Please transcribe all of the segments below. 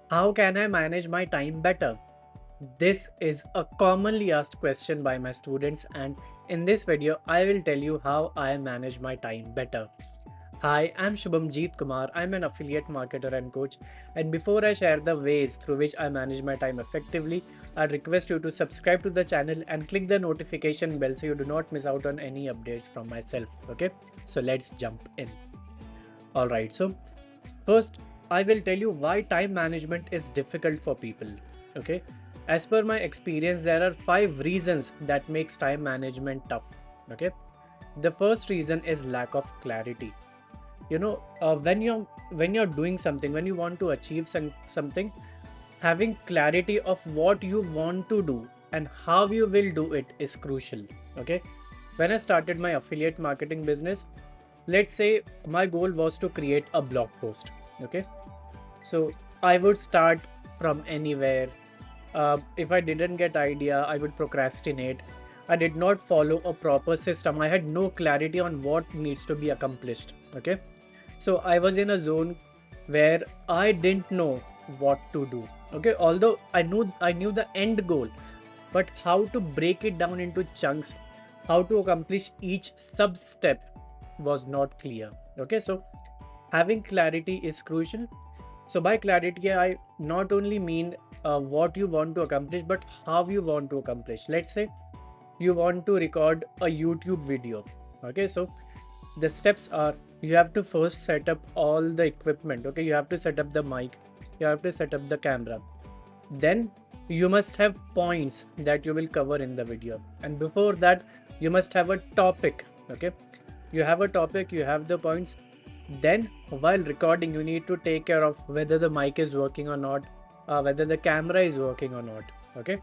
How can I manage my time better? This is a commonly asked question by my students, and in this video, I will tell you how I manage my time better. Hi, I'm Shubhamjeet Kumar. I'm an affiliate marketer and coach. And before I share the ways through which I manage my time effectively, I'd request you to subscribe to the channel and click the notification bell so you do not miss out on any updates from myself. Okay, so let's jump in. Alright, so first, I will tell you why time management is difficult for people. Okay, as per my experience, there are 5 reasons that makes time management tough. Okay, the first reason is lack of clarity. When you're doing something, when you want to achieve something, having clarity of what you want to do and how you will do it is crucial. Okay, when I started my affiliate marketing business, let's say my goal was to create a blog post. Okay, so I would start from anywhere. If I didn't get idea, I would procrastinate. I did not follow a proper system. I had no clarity on what needs to be accomplished. Okay, so I was in a zone where I didn't know what to do. Okay, although I knew the end goal, but how to break it down into chunks, how to accomplish each sub step was not clear. Okay, so having clarity is crucial. So by clarity, I not only mean what you want to accomplish, but how you want to accomplish. Let's say you want to record a YouTube video. Okay, so the steps are, you have to first set up all the equipment. Okay, you have to set up the mic, you have to set up the camera. Then you must have points that you will cover in the video, and before that you must have a topic. Okay, you have a topic, you have the points. Then while recording, you need to take care of whether the mic is working or not, whether the camera is working or not. Okay,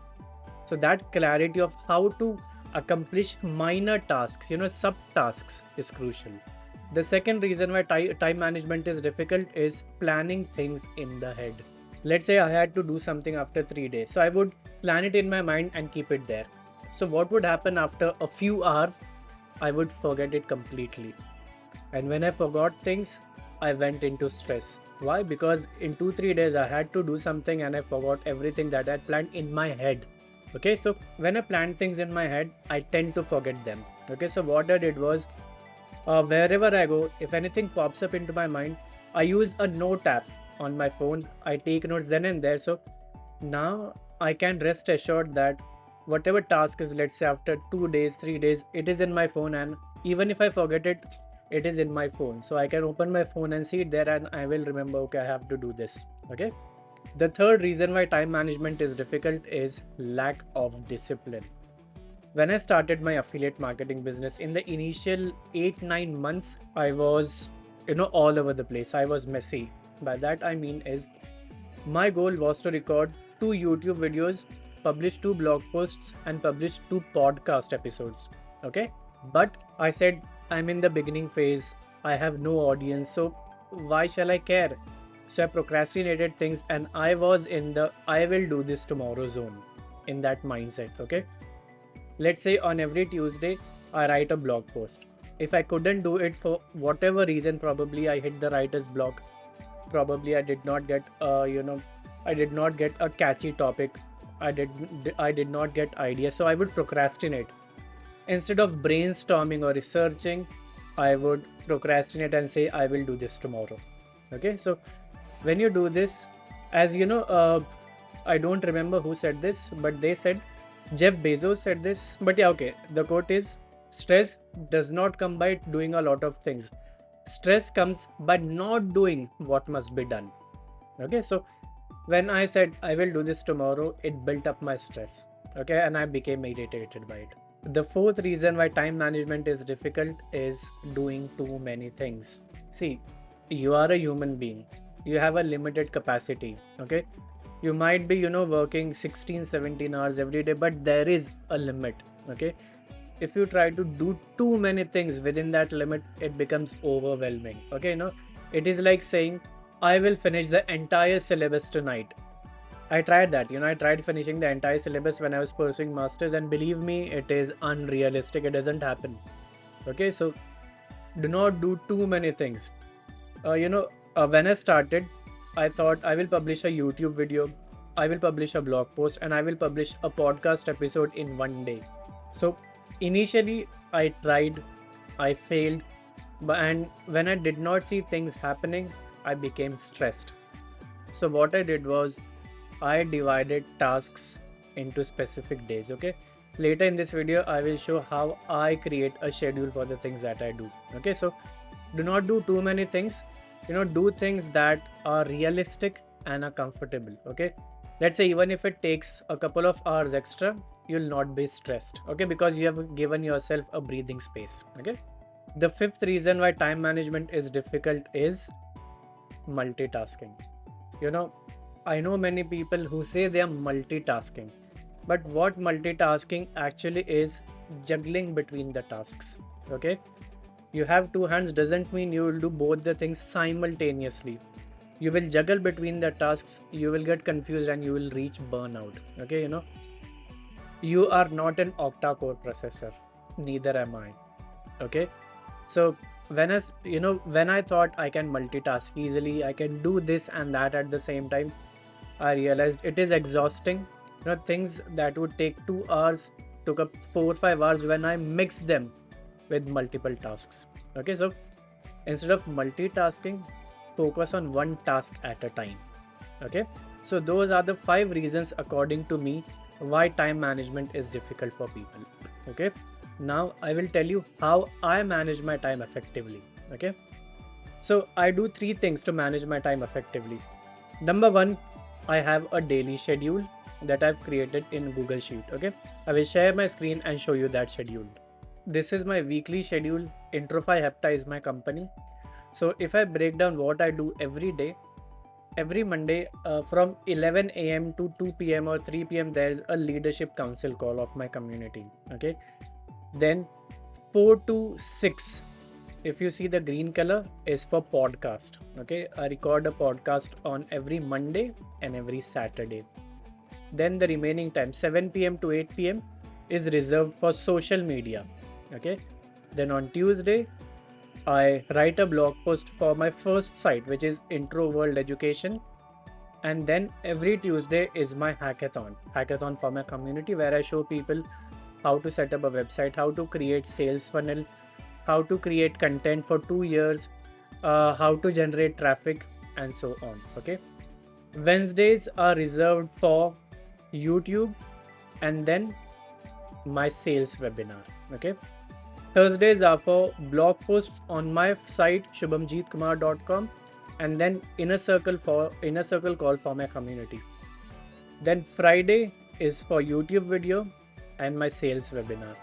so that clarity of how to accomplish minor tasks, subtasks, is crucial. The second reason why time management is difficult is planning things in the head. Let's say I had to do something after 3 days, so I would plan it in my mind and keep it there. So what would happen after a few hours? I would forget it completely. And when I forgot things, I went into stress. Why? Because in 2 3 days I had to do something and I forgot everything that I had planned in my head. Okay, so when I plan things in my head, I tend to forget them. Okay, so what I did was, wherever I go, if anything pops up into my mind, I use a note app on my phone. I take notes then and there. So now I can rest assured that whatever task is, let's say after 2 days, 3 days, it is in my phone, and even if I forget it, it is in my phone. So I can open my phone and see it there, and I will remember, okay, I have to do this. Okay. The third reason why time management is difficult is lack of discipline. When I started my affiliate marketing business, in the initial 8 9 months, I was, all over the place. I was messy. By that I mean is, my goal was to record 2 YouTube videos, publish 2 blog posts, and publish 2 podcast episodes. Okay, but I said I'm in the beginning phase. I have no audience, so why shall I care? So I procrastinated things, and I was in the I will do this tomorrow zone, in that mindset. Okay, let's say on every Tuesday, I write a blog post. If I couldn't do it for whatever reason, probably I hit the writer's block. Probably I did not get, I did not get a catchy topic. I did not get ideas. So I would procrastinate. Instead of brainstorming or researching, I would procrastinate and say I will do this tomorrow. Okay, so when you do this, as you know, I don't remember who said this, but they said, Jeff Bezos said this. But yeah, okay, the quote is, stress does not come by doing a lot of things. Stress comes by not doing what must be done. Okay, so when I said I will do this tomorrow, it built up my stress. Okay, and I became irritated by it. The fourth reason why time management is difficult is doing too many things. See, you are a human being, you have a limited capacity. Okay, you might be, working 16 17 hours every day, but there is a limit. Okay, if you try to do too many things within that limit, it becomes overwhelming. Okay, it is like saying I will finish the entire syllabus tonight. I tried that. I tried finishing the entire syllabus when I was pursuing masters, and believe me, it is unrealistic. It doesn't happen. Okay, so do not do too many things. When I started, I thought I will publish a YouTube video, I will publish a blog post, and I will publish a podcast episode in one day. So initially, I tried, I failed, and when I did not see things happening, I became stressed. So what I did was I divided tasks into specific days. Okay. Later in this video, I will show how I create a schedule for the things that I do. Okay. So do not do too many things. Do things that are realistic and are comfortable. Okay. Let's say even if it takes a couple of hours extra, you'll not be stressed. Okay. Because you have given yourself a breathing space. Okay. The fifth reason why time management is difficult is multitasking. I know many people who say they are multitasking, but what multitasking actually is juggling between the tasks. Okay, you have two hands doesn't mean you will do both the things simultaneously. You will juggle between the tasks, you will get confused, and you will reach burnout. Okay, you are not an octa-core processor, neither am I. Okay, so when I thought I can multitask easily, I can do this and that at the same time, I realized it is exhausting. Things that would take 2 hours took up 4 or 5 hours when I mix them with multiple tasks. Okay, so instead of multitasking, focus on one task at a time. Okay, so those are the 5 reasons according to me why time management is difficult for people. Okay, now I will tell you how I manage my time effectively. Okay, so I do 3 things to manage my time effectively. Number one, I have a daily schedule that I've created in Google Sheet. Okay, I will share my screen and show you that schedule. This is my weekly schedule. Introfy Hepta is my company. So if I break down what I do every day, every Monday from 11 a.m. to 2 p.m. or 3 p.m. there's a leadership council call of my community. Okay, then 4 to 6, if you see the green color, is for podcast. Okay, I record a podcast on every Monday and every Saturday. Then the remaining time, 7 p.m. to 8 p.m. is reserved for social media. Okay, then on Tuesday, I write a blog post for my first site, which is Intro World Education. And then every Tuesday is my hackathon for my community, where I show people how to set up a website, how to create sales funnel, how to create content for 2 years, how to generate traffic, and so on. Okay, Wednesdays are reserved for YouTube and then my sales webinar. Okay, Thursdays are for blog posts on my site shubhamjeetkumar.com and then inner circle call for my community. Then Friday is for YouTube video and my sales webinar.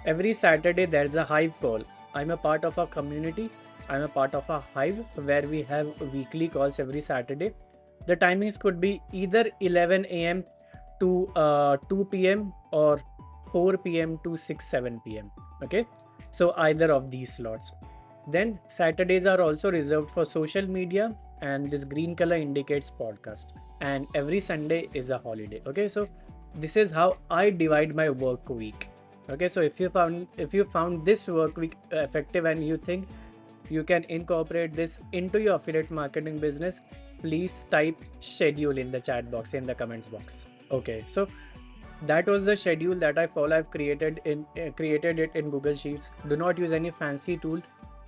Every Saturday there's a hive call. I'm a part of a community. I'm a part of a hive where we have weekly calls every Saturday. The timings could be either 11 a.m. to 2 p.m. or 4 p.m. to 7 p.m. Okay, so either of these slots. Then Saturdays are also reserved for social media, and this green color indicates podcast. And every Sunday is a holiday. Okay, so this is how I divide my work week. Okay, so if you found this work week effective and you think you can incorporate this into your affiliate marketing business, please type schedule in the chat box, in the comments box. Okay, so that was the schedule that I follow. I've created it in Google Sheets. Do not use any fancy tool.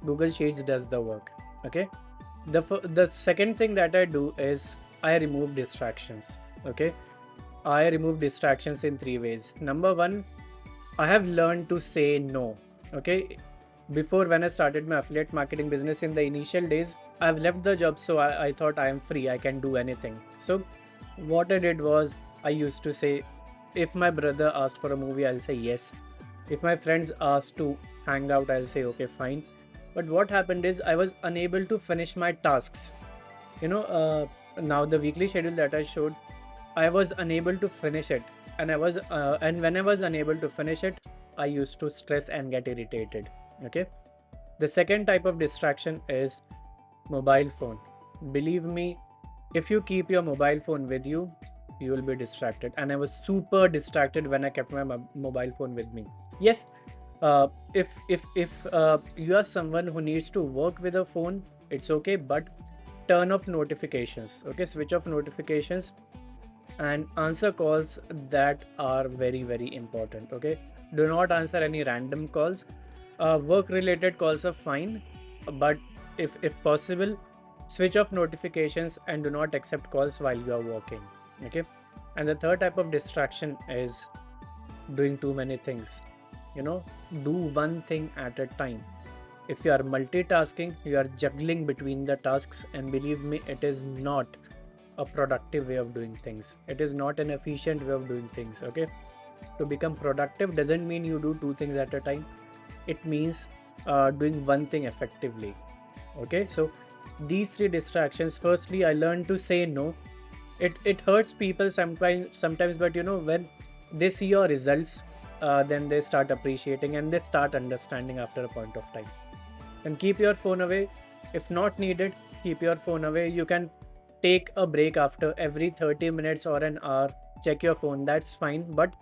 Google Sheets does the work. Okay, the second thing that I do is I remove distractions. Okay, I remove distractions in 3 ways. Number one, I have learned to say no. Okay, before, when I started my affiliate marketing business in the initial days, I've left the job, so I thought I am free, I can do anything. So what I did was, I used to say, if my brother asked for a movie, I'll say yes. If my friends asked to hang out, I'll say okay, fine. But what happened is I was unable to finish my tasks. Now the weekly schedule that I showed, I was unable to finish it, and when I was unable to finish it, I used to stress and get irritated. Okay, the second type of distraction is mobile phone. Believe me, if you keep your mobile phone with you, you will be distracted. And I was super distracted when I kept my mobile phone with me. Yes, if you are someone who needs to work with a phone, it's okay, but turn off notifications. Okay, switch off notifications and answer calls that are very, very important. Okay, do not answer any random calls. Work related calls are fine, but if possible, switch off notifications and do not accept calls while you are working. Okay, and the third type of distraction is doing too many things. Do one thing at a time. If you are multitasking, you are juggling between the tasks, and believe me, it is not a productive way of doing things. It is not an efficient way of doing things. Okay, to become productive doesn't mean you do two things at a time. It means doing one thing effectively. Okay, so these three distractions. Firstly, I learned to say no. It hurts people sometimes, but when they see your results, then they start appreciating and they start understanding after a point of time. And keep your phone away. If not needed, keep your phone away. You can take a break after every 30 minutes or an hour. Check your phone, that's fine, but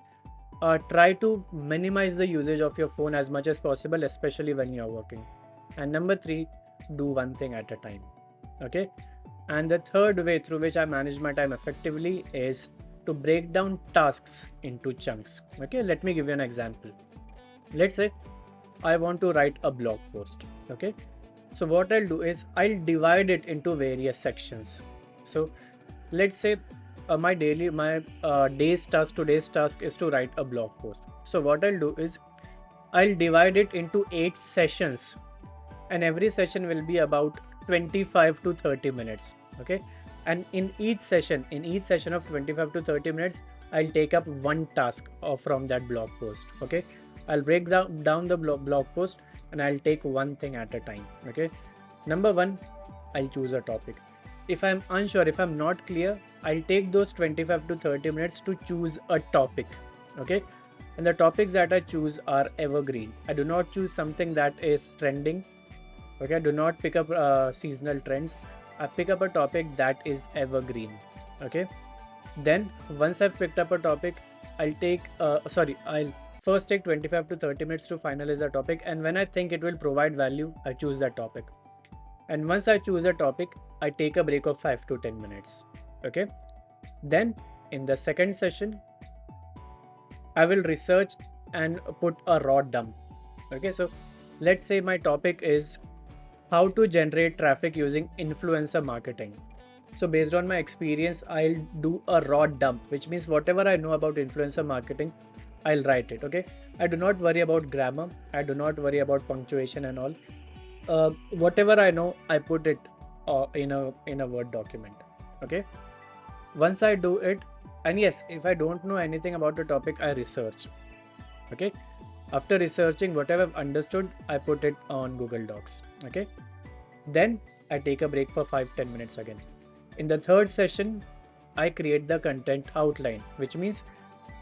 try to minimize the usage of your phone as much as possible, especially when you're working. And number three, do one thing at a time. Okay, and the third way through which I manage my time effectively is to break down tasks into chunks. Okay, let me give you an example. Let's say I want to write a blog post. Okay, so what I'll do is I'll divide it into various sections. So let's say today's task is to write a blog post. So what I'll do is I'll divide it into 8 sessions, and every session will be about 25 to 30 minutes. Okay, and in each session of 25 to 30 minutes, I'll take up one task from that blog post. Okay, I'll break down the blog post and I'll take one thing at a time. Okay, number one, I'll choose a topic. If I'm unsure, if I'm not clear, I'll take those 25 to 30 minutes to choose a topic. Okay, and the topics that I choose are evergreen. I do not choose something that is trending. Okay, do not pick up seasonal trends. I pick up a topic that is evergreen. Okay, then once I've picked up a topic, I'll first take 25 to 30 minutes to finalize a topic, and when I think it will provide value, I choose that topic. And once I choose a topic, I take a break of 5 to 10 minutes. Okay, then in the second session, I will research and put a raw dump. Okay, so let's say my topic is how to generate traffic using influencer marketing. So based on my experience, I'll do a raw dump, which means whatever I know about influencer marketing, I'll write it. Okay, I do not worry about grammar, I do not worry about punctuation and all. Whatever I know, I put it in a Word document. Okay, once I do it, and yes, if I don't know anything about the topic, I research. Okay, after researching whatever I've understood, I put it on Google Docs. Okay, then I take a break for 5-10 minutes again. In the third session, I create the content outline, which means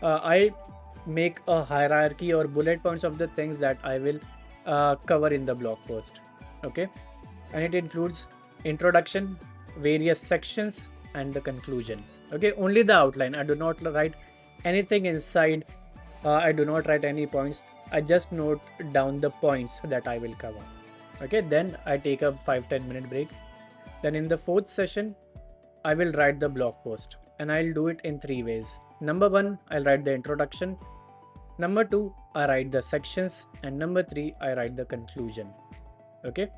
I make a hierarchy or bullet points of the things that I will cover in the blog post. Okay, and it includes introduction, various sections, and the conclusion. Okay, only the outline. I do not write anything inside. I do not write any points. I just note down the points that I will cover. Okay, then I take a 5-10 minute break. Then in the fourth session, I will write the blog post, and I'll do it in 3 ways. Number 1, I'll write the introduction. Number 2, I write the sections, and number 3, I write the conclusion. Okay,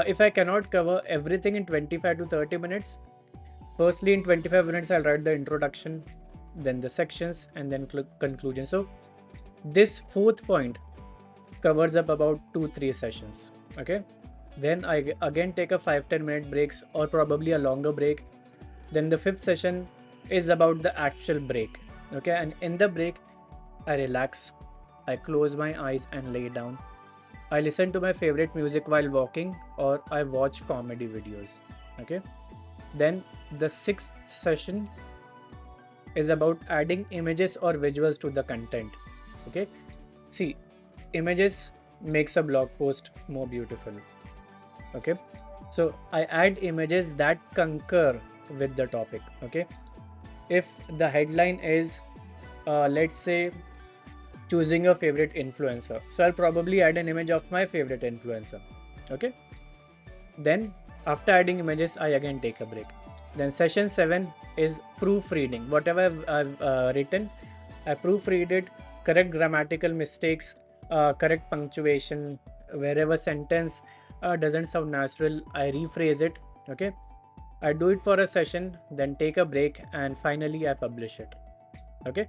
if I cannot cover everything in 25 to 30 minutes, firstly in 25 minutes I'll write the introduction, then the sections, and then conclusion. So this fourth point covers up about 2-3 sessions. Okay, then I again take a 5-10 minute breaks, or probably a longer break. Then the fifth session is about the actual break. Okay, and in the break I relax, I close my eyes and lay down. I listen to my favorite music while walking, or I watch comedy videos. Okay, then the sixth session is about adding images or visuals to the content. Okay, see, images makes a blog post more beautiful. Okay, so I add images that concur with the topic. Okay, if the headline is let's say choosing your favorite influencer, so I'll probably add an image of my favorite influencer. Okay, then After adding images, I again take a break. Then session 7 is proofreading. Whatever I've written, I proofread it, correct grammatical mistakes, correct punctuation, wherever sentence doesn't sound natural, I rephrase it. Okay, I do it for a session, then take a break, and finally I publish it. Okay,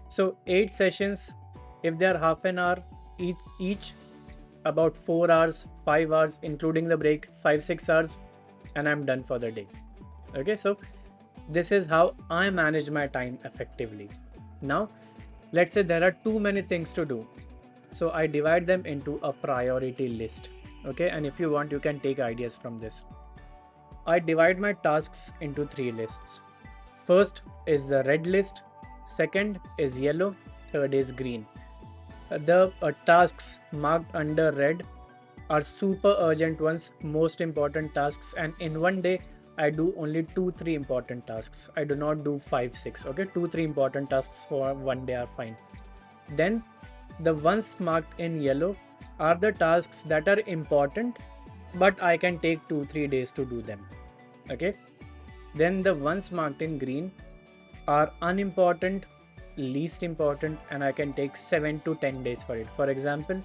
so 8 sessions, if they are half an hour each, about 4 hours, 5 hours, including the break, 5-6 hours, and I'm done for the day. Okay, so this is how I manage my time effectively. Now, let's say there are too many things to do. So I divide them into a priority list. Okay, and if you want, you can take ideas from this. I divide my tasks into 3 lists. First is the red list, second is yellow, third is green. The tasks marked under red are super urgent ones, most important tasks, and in one day I do only 2-3 important tasks. I do not do 5-6. Okay, 2-3 important tasks for one day are fine. Then the ones marked in yellow are the tasks that are important, but I can take 2-3 days to do them. Okay, then the ones marked in green are unimportant, least important, and I can take 7 to 10 days for it. For example,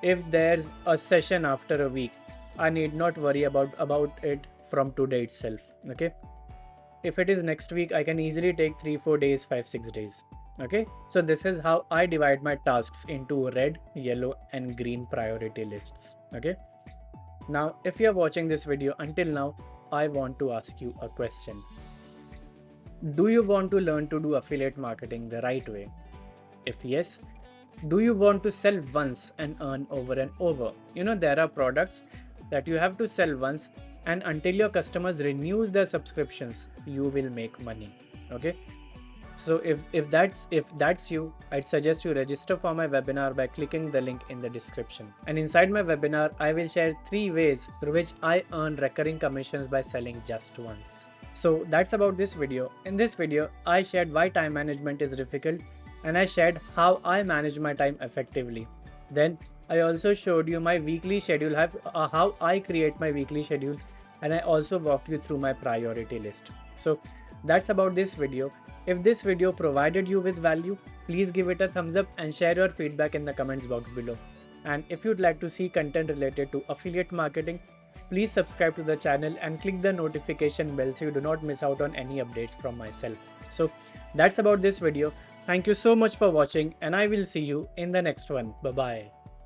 if there's a session after a week, I need not worry about it from today itself. Okay, if it is next week, I can easily take 3-4 days, 5-6 days. Okay, so this is how I divide my tasks into red, yellow, and green priority lists. Okay, now if you are watching this video until now, I want to ask you a question. Do you want to learn to do affiliate marketing the right way? If yes, do you want to sell once and earn over and over? You know, there are products that you have to sell once, and until your customers renews their subscriptions, you will make money. Okay, so if that's you, I'd suggest you register for my webinar by clicking the link in the description. And inside my webinar, I will share 3 ways through which I earn recurring commissions by selling just once. So that's about this video. In this video, I shared why time management is difficult, and I shared how I manage my time effectively. Then I also showed you my weekly schedule, how I create my weekly schedule, and I also walked you through my priority list. So that's about this video. If this video provided you with value, please give it a thumbs up and share your feedback in the comments box below. And if you'd like to see content related to affiliate marketing, please subscribe to the channel and click the notification bell so you do not miss out on any updates from myself. So that's about this video. Thank you so much for watching, and I will see you in the next one. Bye bye.